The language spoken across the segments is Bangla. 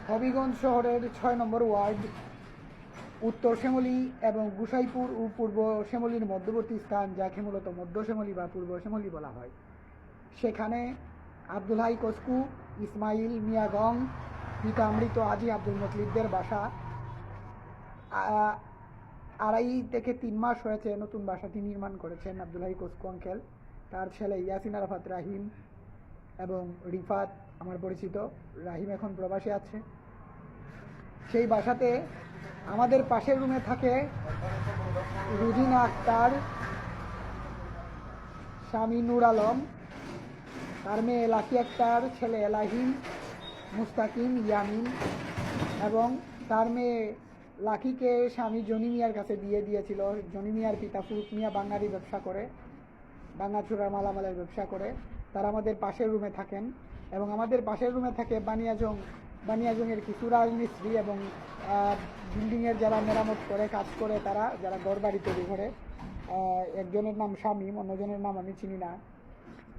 হবিগঞ্জ শহরের ৬ নম্বর ওয়ার্ড উত্তর শ্যামলী এবং গুসাইপুর ও পূর্ব শ্যামলীর মধ্যবর্তী স্থান, যাকে মূলত মধ্য শ্যামলী বা পূর্ব শ্যামলী বলা হয়। সেখানে আব্দুল হাই কসকু, ইসমাইল মিয়া গং, পিতা মৃত আজি আব্দুল মতলিবদের বাসা। 2.5 থেকে 3 মাস হয়েছে নতুন বাসাটি নির্মাণ করেছেন আব্দুল হাই কসকু আঙ্কেল। তার ছেলে ইয়াসিন আরাফাত রাহিম এবং রিফাত, আমার পরিচিত রাহিম, এখন প্রবাসী আছে। সেই বাসাতে আমাদের পাশের রুমে থাকে রুজিনা আক্তার, স্বামী নূর আলম, তার মেয়ে লাকি আক্তার, ছেলে এলাহিম, মুস্তাকিম, ইয়ামিন, এবং তার মেয়ে লাকিকে স্বামী জনি মিয়ার কাছে দিয়ে দিয়েছিল। জনি মিয়ার পিতা ফুরুক মিয়া বাঙালি ব্যবসা করে, বাঙাচুরার মালামালের ব্যবসা করে। তারা আমাদের পাশের রুমে থাকেন এবং আমাদের পাশের রুমে থাকে বানিয়াজংয়ের কিছু রাজমিস্ত্রি এবং বিল্ডিংয়ের যারা মেরামত করে, কাজ করে, তারা যারা ঘর বাড়ি তৈরি করে। একজনের নাম শামীম, অন্যজনের নাম আমি চিনি না।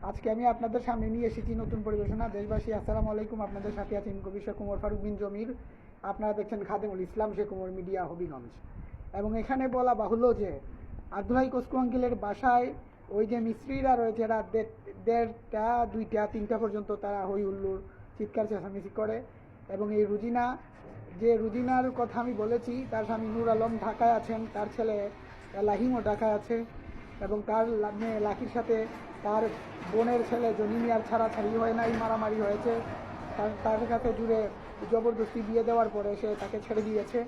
আজকে আমি আপনাদের সামনে নিয়ে এসেছি নতুন পরিবেশনা। দেশবাসী, আসসালামু আলাইকুম। আপনাদের সাথে আছেন কবি শেখ ওমর ফারুক বিন জমির। আপনারা দেখছেন খাদেমুল ইসলাম শেখ ওমর মিডিয়া, হবিগঞ্জ। এবং এখানে বলা বাহুল্য যে আব্দুল হাই কসকু আঙ্কেলের বাসায় ওই যে মিস্ত্রিরা রয়েছে, রাত 1:30, 2টা, 3টা পর্যন্ত তারা হই হুল্লোড়, চিৎকার চেঁচামেচি করে। এবং এই রুজিনার কথা আমি বলেছি, তার স্বামী নূর আলম ঢাকায় আছেন, তার ছেলে লাহিমও ঢাকায় আছে, এবং তার মেয়ে লাকির সাথে তার বোনের ছেলে জনি মিয়ার ছাড়াছাড়ি হয় নাই, মারামারি হয়েছে। তার কাছে জুড়ে জবরদস্তি বিয়ে দেওয়ার পরে সে তাকে ছেড়ে দিয়েছে।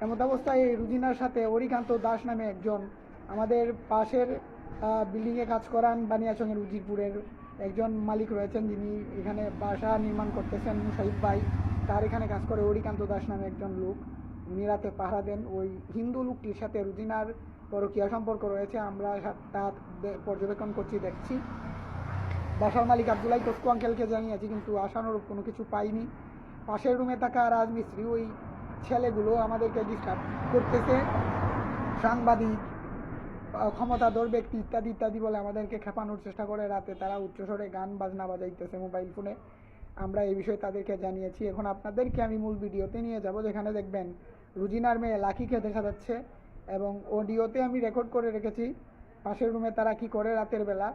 এমন অবস্থায় এই রুজিনার সাথে অরিকান্ত দাস নামে একজন আমাদের পাশের বিল্ডিংয়ে কাজ করান, বানিয়াচংয়ের উজিরপুরের একজন মালিক রয়েছেন, যিনি এখানে বাসা নির্মাণ করতেছেন, মুসাইব ভাই। তার এখানে কাজ করে অরিকান্ত দাস নামে একজন লোক। উনি রাতে পাহারা দেন। ওই হিন্দু লোকটির সাথে রুজিনার পরকীয়া সম্পর্ক রয়েছে, আমরা তা পর্যবেক্ষণ করছি, দেখছি। বাসার মালিক আব্দুল হাই কসকু আঙ্কেলকে জানিয়েছি, কিন্তু আশানুরূপ কোনো কিছু পাইনি। পাশের রুমে থাকা রাজমিস্ত্রি, ওই ছেলেগুলো আমাদেরকে ডিস্টার্ব করতেছে। সাংবাদিক, ক্ষমতাধর ব্যক্তি ইত্যাদি ইত্যাদি বলে আমাদেরকে খেপানোর চেষ্টা করে। রাতে তারা উচ্চস্বরে গান বাজনা বাজাইতেছে মোবাইল ফোনে। আমরা এই বিষয়ে তাদেরকে জানিয়েছি। এখন আপনাদেরকে আমি মূল ভিডিওতে নিয়ে যাব, যেখানে দেখবেন রুজিনার মেয়ে লাকিকে দেখা যাচ্ছে, এবং অডিওতে আমি রেকর্ড করে রেখেছি পাশের রুমে তারা কি করে রাতের বেলা।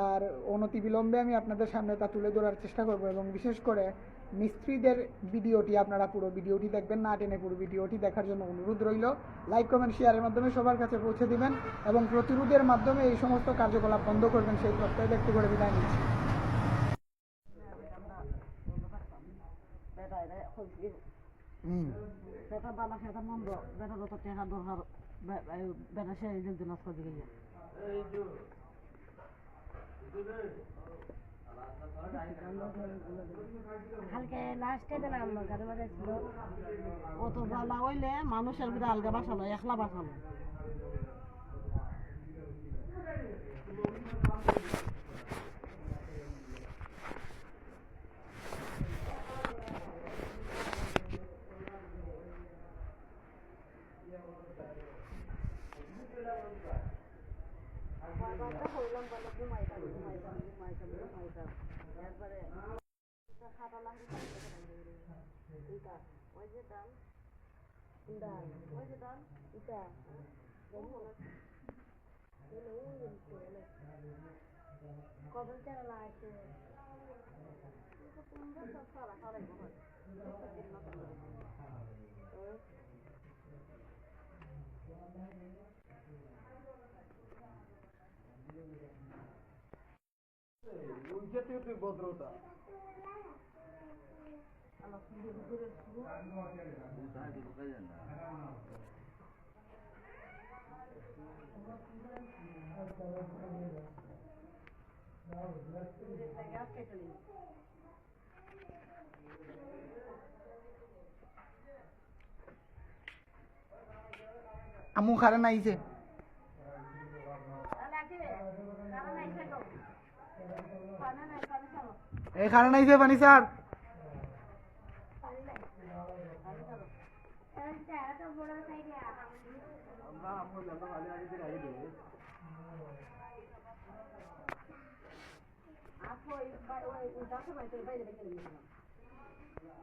আর অনতিবিলম্বে আমি আপনাদের সামনে তা তুলে ধরার চেষ্টা করব। এবং বিশেষ করে মিস্ত্রিদের ভিডিওটি, আপনারা পুরো ভিডিওটি দেখবেন, না টেনে পুরো ভিডিওটি দেখার জন্য অনুরোধ রইল। লাইক, কমেন্ট, শেয়ারের মাধ্যমে সবার কাছে পৌঁছে দিবেন এবং প্রতিরোধের মাধ্যমে এই সমস্ত কার্যকলাপ বন্ধ করবেন, সেই প্রত্যয় ব্যক্ত করে বিদায় নিচ্ছি। বেটা বালা খেতা মন্দ, বেটা যত টাকা দরকার বেটা সে নাচ করে দিকে কালকে লাস্টে দিলাম গাড়ি বাজাই ছিল, অত বালা হইলে মানুষের ভিতরে আলগা বাসালো, একলা বাসালো। কদম চেরা আছে ভদ্রতা আমু খারান আইছে, এই খারান আইছে পানি স্যার। আমি